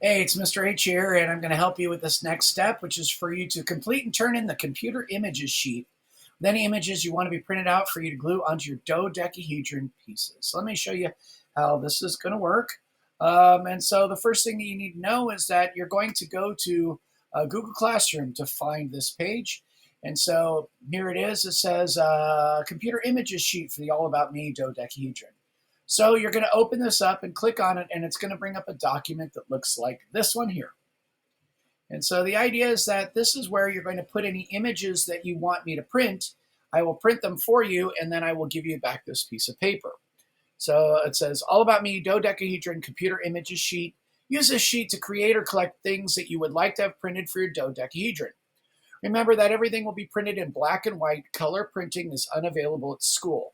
Hey, it's Mr. H here, and I'm going to help you with this next step, which is for you to complete and turn in the computer images sheet with any images you want to be printed out for you to glue onto your dodecahedron pieces. So let me show you how this is going to work. And so the first thing that you need to know is that you're going to go to Google Classroom to find this page. And so here it is. It says computer images sheet for the All About Me dodecahedron. So you're going to open this up and click on it, and it's going to bring up a document that looks like this one here. And so the idea is that this is where you're going to put any images that you want me to print. I will print them for you, and then I will give you back this piece of paper. So it says, All About Me dodecahedron computer images sheet. Use this sheet to create or collect things that you would like to have printed for your dodecahedron. Remember that everything will be printed in black and white. Color printing is unavailable at school.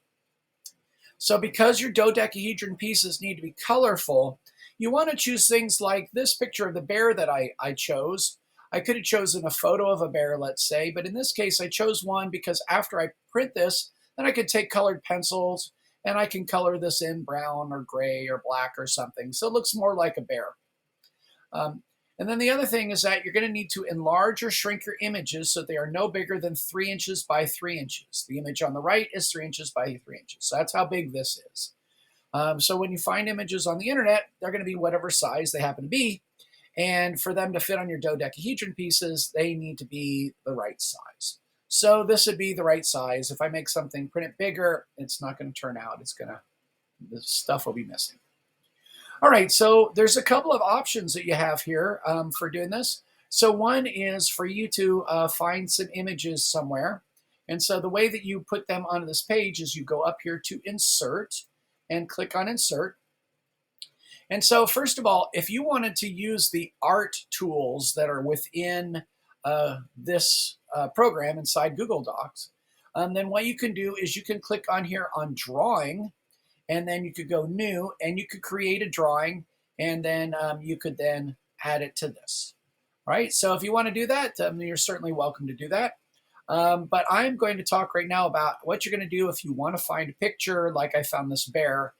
So because your dodecahedron pieces need to be colorful, you want to choose things like this picture of the bear that I chose. I could have chosen a photo of a bear, let's say, but in this case, I chose one because after I print this, then I could take colored pencils and I can color this in brown or gray or black or something. So it looks more like a bear. Um, and then the other thing is that you're going to need to enlarge or shrink your images so they are no bigger than 3 inches by 3 inches. The image on the right is 3 inches by 3 inches. So that's how big this is. So when you find images on the internet, they're going to be whatever size they happen to be. And for them to fit on your dodecahedron pieces, they need to be the right size. So this would be the right size. If I make something, print it bigger, it's not going to turn out. The stuff will be missing. All right, so there's a couple of options that you have here for doing this. So one is for you to find some images somewhere. And so the way that you put them onto this page is you go up here to Insert and click on Insert. And so first of all, if you wanted to use the art tools that are within this program inside Google Docs, then what you can do is you can click on here on Drawing, and then you could go New, and you could create a drawing, and then you could then add it to this. All right, so if you want to do that, you're certainly welcome to do that. But I'm going to talk right now about what you're going to do if you want to find a picture, like I found this bear,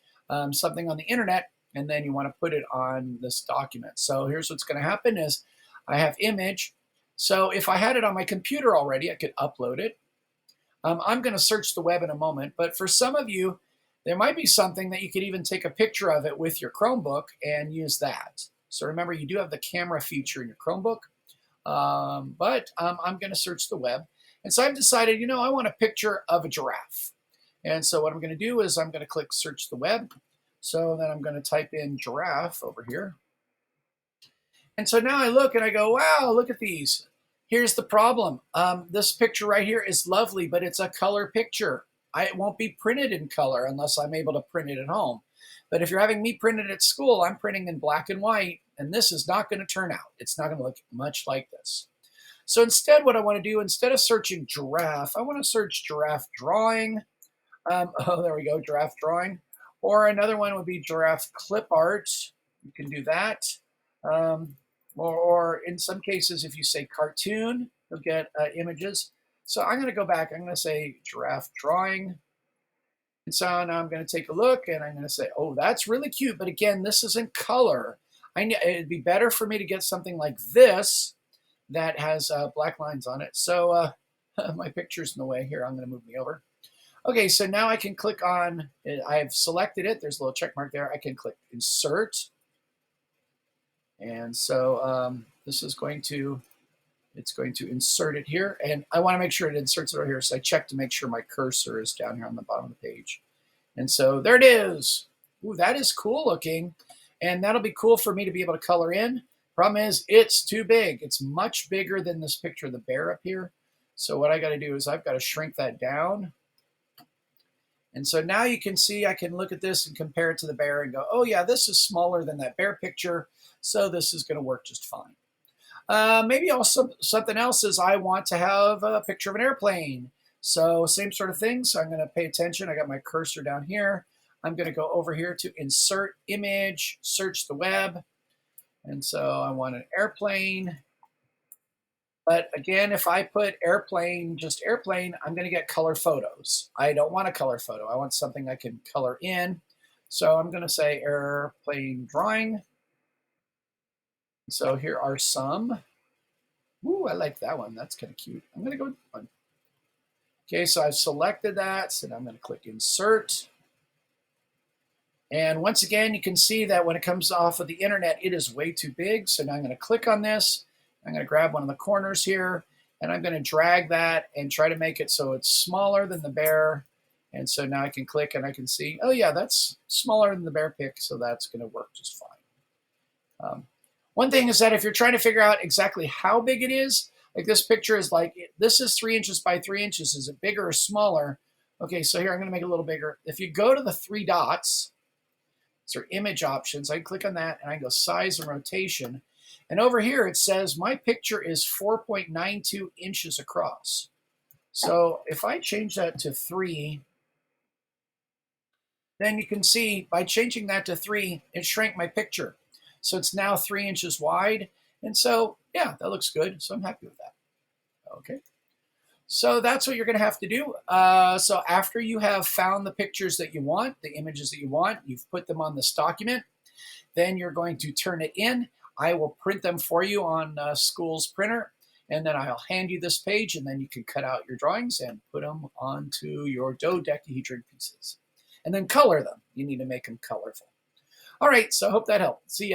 something on the internet, and then you want to put it on this document. So here's what's going to happen is I have image. So if I had it on my computer already, I could upload it. I'm going to search the web in a moment, but for some of you, there might be something that you could even take a picture of it with your Chromebook and use that. So remember, you do have the camera feature in your Chromebook, but I'm going to search the web. And so I've decided, I want a picture of a giraffe. And so what I'm going to do is I'm going to click search the web. So then I'm going to type in giraffe over here. And so now I look and I go, wow, look at these. Here's the problem. This picture right here is lovely, but it's a color picture. It won't be printed in color unless I'm able to print it at home. But if you're having me print it at school, I'm printing in black and white, and this is not going to turn out. It's not going to look much like this. So instead, what I want to do, instead of searching giraffe, I want to search giraffe drawing. Oh, there we go, giraffe drawing. Or another one would be giraffe clip art. You can do that. Or in some cases, if you say cartoon, you'll get images. So I'm going to go back. I'm going to say giraffe drawing. And so now I'm going to take a look and I'm going to say, oh, that's really cute. But again, this is in color. It'd be better for me to get something like this that has black lines on it. So my picture's in the way here. I'm going to move me over. Okay, so now I can click on, I've selected it. There's a little check mark there. I can click Insert. And so this is it's going to insert it here. And I want to make sure it inserts it over here. So I check to make sure my cursor is down here on the bottom of the page. And so there it is. Ooh, that is cool looking. And that'll be cool for me to be able to color in. Problem is, it's too big. It's much bigger than this picture of the bear up here. So what I got to do is I've got to shrink that down. And so now you can see I can look at this and compare it to the bear and go, oh yeah, this is smaller than that bear picture, so this is going to work just fine. Maybe also something else is I want to have a picture of an airplane. So same sort of thing. So I'm going to pay attention. I got my cursor down here. I'm going to go over here to Insert Image, search the web. And so I want an airplane. But again, if I put airplane, just airplane, I'm going to get color photos. I don't want a color photo. I want something I can color in. So I'm going to say airplane drawing. So here are some. Ooh, I like that one. That's kind of cute. I'm going to go with one. Okay, so I've selected that. So now I'm going to click Insert. And once again, you can see that when it comes off of the internet, it is way too big. So now I'm going to click on this. I'm going to grab one of the corners here, and I'm going to drag that and try to make it so it's smaller than the bear. And so now I can click and I can see, oh yeah, that's smaller than the bear pic, so that's going to work just fine. One thing is that if you're trying to figure out exactly how big it is, like this picture is like, this is 3 inches by 3 inches. Is it bigger or smaller? Okay, so here I'm going to make it a little bigger. If you go to the 3 dots, so image options, I click on that and I go size and rotation. And over here it says my picture is 4.92 inches across. So if I change that to 3, then you can see by changing that to 3, it shrank my picture. So it's now 3 inches wide. And so, yeah, that looks good. So I'm happy with that. Okay. So that's what you're going to have to do. So after you have found the pictures that you want, the images that you want, you've put them on this document, then you're going to turn it in. I will print them for you on school's printer, and then I'll hand you this page, and then you can cut out your drawings and put them onto your dodecahedron pieces. And then color them. You need to make them colorful. All right, so I hope that helped. See ya.